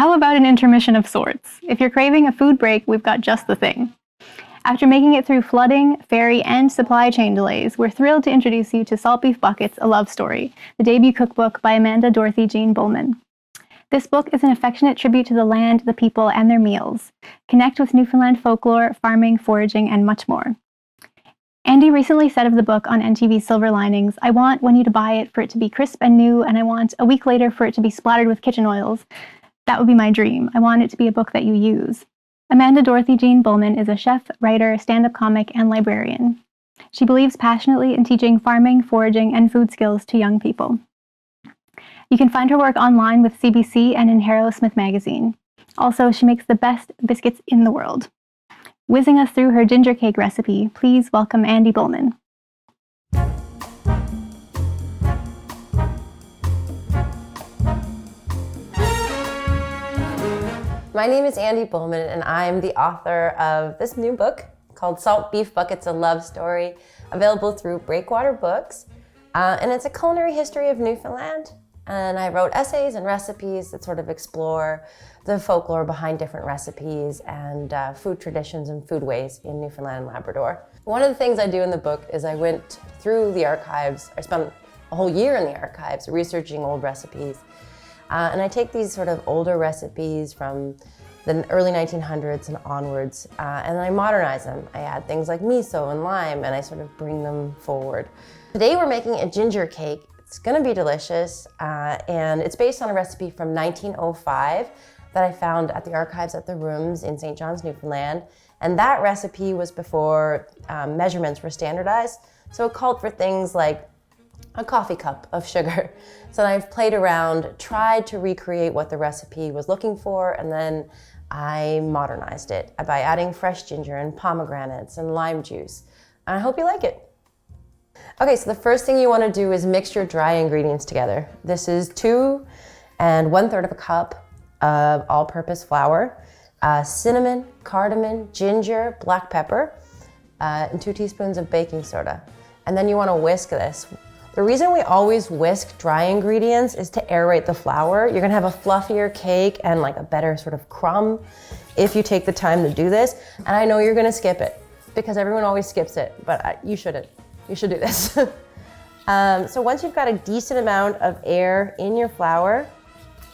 How about an intermission of sorts? If you're craving a food break, we've got just the thing. After making it through flooding, ferry, and supply chain delays, we're thrilled to introduce you to Salt Beef Buckets, A Love Story, the debut cookbook by Amanda Dorothy Jean Bulman. This book is an affectionate tribute to the land, the people, and their meals. Connect with Newfoundland folklore, farming, foraging, and much more. Andie recently said of the book on NTV's Silver Linings, "I want, when you buy it, for it to be crisp and new, and I want, a week later, for it to be splattered with kitchen oils. That would be my dream. I want it to be a book that you use." Amanda Dorothy Jean Bulman is a chef, writer, stand-up comic, and librarian. She believes passionately in teaching farming, foraging, and food skills to young people. You can find her work online with CBC and in Harrowsmith magazine. Also, she makes the best biscuits in the world. Whizzing us through her ginger cake recipe, please welcome Andie Bulman. My name is Andie Bulman, and I'm the author of this new book called Salt Beef Buckets, A Love Story, available through Breakwater Books. And it's a culinary history of Newfoundland. And I wrote essays and recipes that sort of explore the folklore behind different recipes and food traditions and food ways in Newfoundland and Labrador. One of the things I do in the book is I went through the archives. I spent a whole year in the archives researching old recipes. And I take these sort of older recipes from the early 1900s and onwards, and then I modernize them. I add things like miso and lime, and I sort of bring them forward. Today we're making a ginger cake. It's gonna be delicious, and it's based on a recipe from 1905 that I found at the archives at the Rooms in St. John's, Newfoundland. And that recipe was before measurements were standardized. So it called for things like a coffee cup of sugar. So I've played around, tried to recreate what the recipe was looking for, and then I modernized it by adding fresh ginger and pomegranates and lime juice. And I hope you like it. Okay, so the first thing you want to do is mix your dry ingredients together. This is 2 1/3 of a cup of all-purpose flour, cinnamon, cardamom, ginger, black pepper, and 2 teaspoons of baking soda. And then you want to whisk this. The reason we always whisk dry ingredients is to aerate the flour. You're gonna have a fluffier cake and like a better sort of crumb if you take the time to do this. And I know you're gonna skip it because everyone always skips it, but you shouldn't. You should do this. So once you've got a decent amount of air in your flour,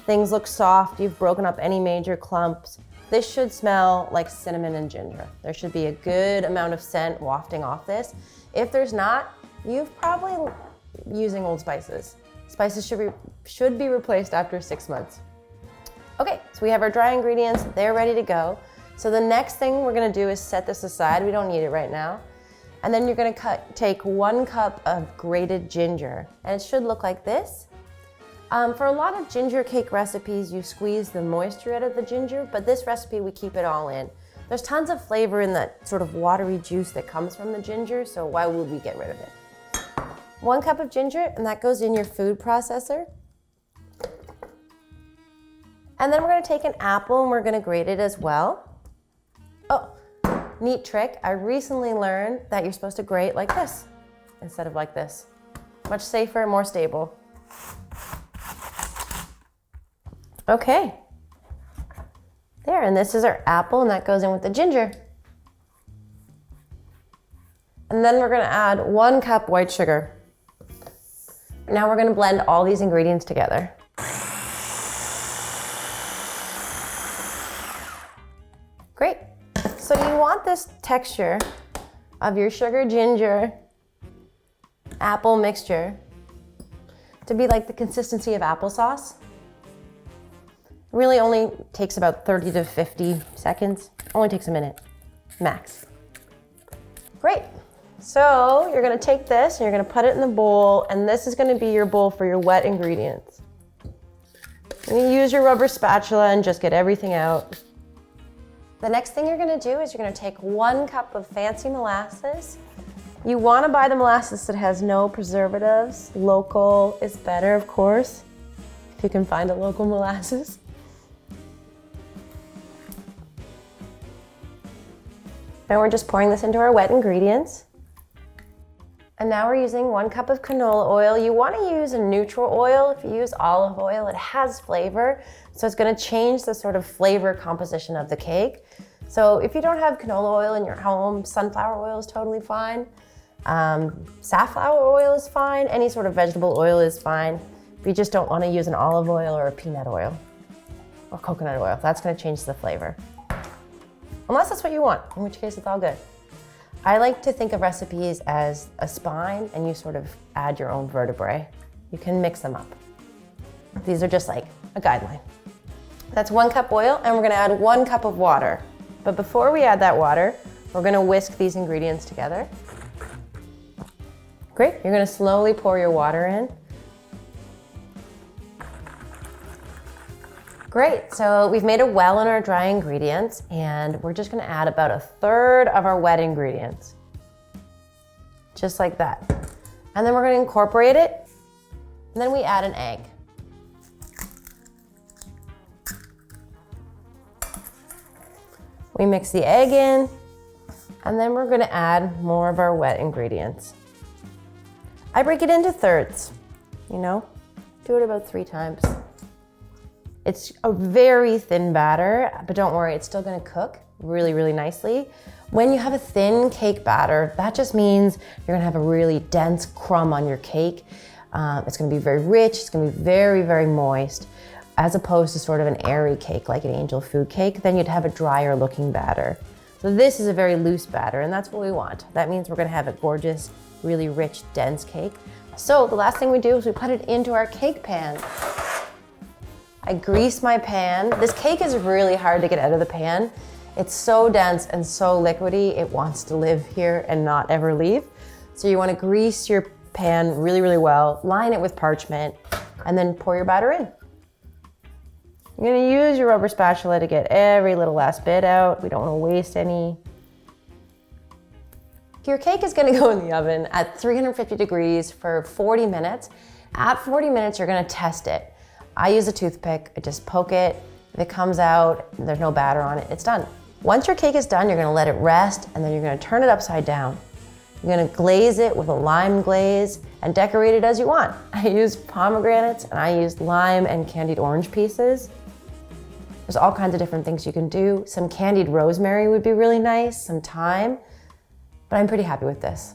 things look soft, you've broken up any major clumps, this should smell like cinnamon and ginger. There should be a good amount of scent wafting off this. If there's not, you've probably using old spices. Spices should be replaced after 6 months. Okay, so we have our dry ingredients, they're ready to go. So the next thing we're gonna do is set this aside. We don't need it right now. And then you're gonna take 1 cup of grated ginger, and it should look like this. For a lot of ginger cake recipes, you squeeze the moisture out of the ginger, but this recipe, we keep it all in. There's tons of flavor in that sort of watery juice that comes from the ginger, so why would we get rid of it? 1 cup of ginger, and that goes in your food processor. And then we're gonna take an apple and we're gonna grate it as well. Oh, neat trick. I recently learned that you're supposed to grate like this instead of like this. Much safer, more stable. Okay. There, and this is our apple, and that goes in with the ginger. And then we're gonna add 1 cup white sugar. Now we're gonna blend all these ingredients together. Great. So you want this texture of your sugar, ginger, apple mixture to be like the consistency of applesauce. It really only takes about 30 to 50 seconds. Only takes a minute, max. Great. So you're gonna take this and you're gonna put it in the bowl, and this is gonna be your bowl for your wet ingredients. And you use your rubber spatula and just get everything out. The next thing you're gonna do is you're gonna take 1 cup of fancy molasses. You wanna buy the molasses that has no preservatives. Local is better, of course, if you can find a local molasses. Now we're just pouring this into our wet ingredients. And now we're using 1 cup of canola oil. You want to use a neutral oil. If you use olive oil, it has flavor. So it's going to change the sort of flavor composition of the cake. So if you don't have canola oil in your home, sunflower oil is totally fine. Safflower oil is fine. Any sort of vegetable oil is fine. If you just don't want to use an olive oil or a peanut oil or coconut oil, that's going to change the flavor. Unless that's what you want, in which case it's all good. I like to think of recipes as a spine and you sort of add your own vertebrae. You can mix them up. These are just like a guideline. That's 1 cup oil and we're gonna add 1 cup of water. But before we add that water, we're gonna whisk these ingredients together. Great, you're gonna slowly pour your water in. Great, so we've made a well in our dry ingredients and we're just gonna add about 1/3 of our wet ingredients. Just like that. And then we're gonna incorporate it and then we add an egg. We mix the egg in and then we're gonna add more of our wet ingredients. I break it into thirds, you know? Do it about 3 times. It's a very thin batter, but don't worry, it's still gonna cook really, really nicely. When you have a thin cake batter, that just means you're gonna have a really dense crumb on your cake. It's gonna be very rich, it's gonna be very, very moist, as opposed to sort of an airy cake like an angel food cake, then you'd have a drier looking batter. So this is a very loose batter, and that's what we want. That means we're gonna have a gorgeous, really rich, dense cake. So the last thing we do is we put it into our cake pan. I grease my pan. This cake is really hard to get out of the pan. It's so dense and so liquidy, it wants to live here and not ever leave. So you want to grease your pan really, really well, line it with parchment, and then pour your batter in. You're gonna use your rubber spatula to get every little last bit out. We don't want to waste any. Your cake is gonna go in the oven at 350 degrees for 40 minutes. At 40 minutes, you're gonna test it. I use a toothpick, I just poke it. If it comes out, there's no batter on it, it's done. Once your cake is done, you're gonna let it rest and then you're gonna turn it upside down. You're gonna glaze it with a lime glaze and decorate it as you want. I used pomegranates and I used lime and candied orange pieces. There's all kinds of different things you can do. Some candied rosemary would be really nice, some thyme, but I'm pretty happy with this.